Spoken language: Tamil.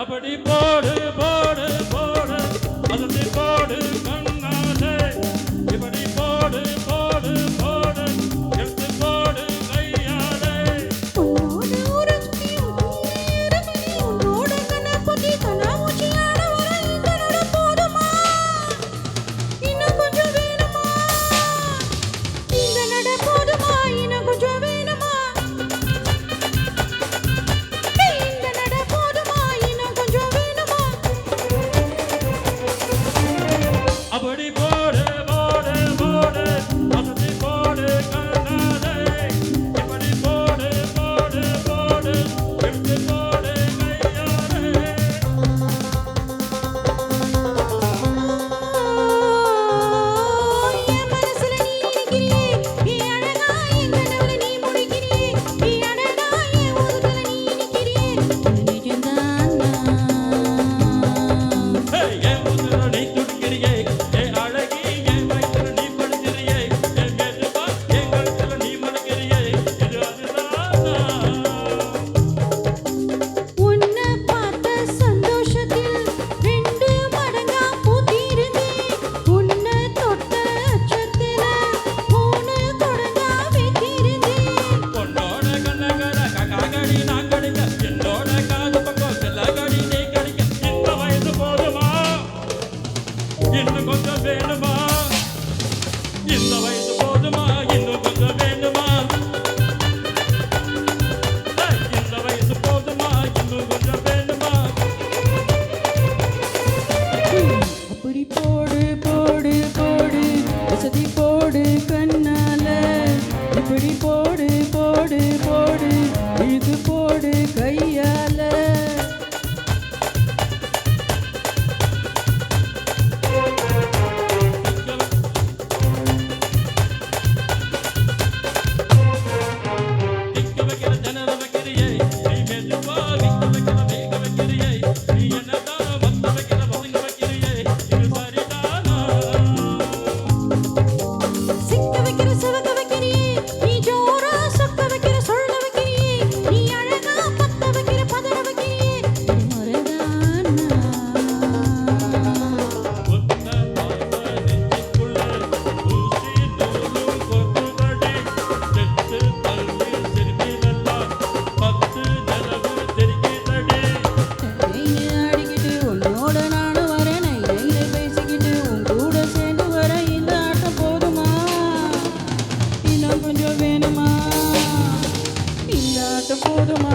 அப்படி போடு போடு போடு அதனை போடு கண்ணாலே இப்படி போடு போடு போடு எடுத்து போடு கையாலே உன்னோடு உறங்கி உயிரமணி உன்னோடு கண்ணப்பொத்தி கண்ணாமூச்சியாட வர இதனோட போதுமா இன்னும் கொஞ்சம் வேணுமா இந்த நட போதுமா இன்னும் கொஞ்சம் வேணுமா இந்த நட போதுமா இன்னும் கொஞ்சம் வேணுமா அப்படி போடு போடு போடு அதனை போடு கண்ணாலே இப்படி போடு போடு போடு எடுத்து போடு கையாலே என் மனசுல நீ இருக்கிறியே நீ அழகா என் கனவுல நீ முடிக்கிறியே நீ அழகா என் உதட்டுல நீ நிக்கிறியே நிஜம்தானா என் உசுர நீ துடிக்கிறியே என் அழகி என் வயித்துல நீ படுக்கிறியே என் மேலுப்பா என் கழுத்துல நீ மணக்கிறியே இது அதுதானா உன்னை பார்த்த சந்தோஷத்தில் 2 மடங்கா பூத்திருந்தேன் உன்னை தொட்ட அச்சத்துல 3 தொடங்கா வைத்திருந்தேன் பொன்னோட கண்ணகர காக்காகடி நான் கடிக்க என்னோட காது பக்கம் செல்லகடி நீ கடிக்க இந்த வயசு போதுமா இன்னும் கொஞ்சம் வேணுமா இந்த வயசு போதுமா இன்னும் கொஞ்சம் வேணுமா இந்த வயசு போதுமா இன்னும் கொஞ்சம் வேணுமா அப்படி போடு போடு போடு வசதி போடு கண்ணால இப்படி போடு போடு போடு இது போடு கையால நிக்க வைக்கிற ஜனல வைக்கிறியே நீ மெதுவா நிக்க வைக்கிற வேக வைக்கிறியே நீ என்னதான் வந்த வைக்கிற வசங்க வைக்கிறியே இது சரிதானா சிக்க வைக்கிற சிவக்க வைக்கிறியே நீ ஜோரா சொக்க வைக்கிற சொல்ல வைக்கிறியே நீ அழகா பத்த வைக்கிற பதற வைக்கிறியே இது முறைதானா ஒத்த பாப்ப நெஞ்சுக்குள்ள ஊசி நூலும் கொத்துதடி செத்து தள்ளி சிரிப்பிலெல்லாம் 10 நிலவு தெரிக்கிறடி கையில அடிக்கிட்டு உன்னோட நானும் வரேன் நையில பேசிக்கிட்டு உன் கூட சேர்ந்து வர இந்த ஆட்டம் போதுமா இன்னும் கொஞ்சம் வேணுமா இந்த ஆட்டம் போதுமா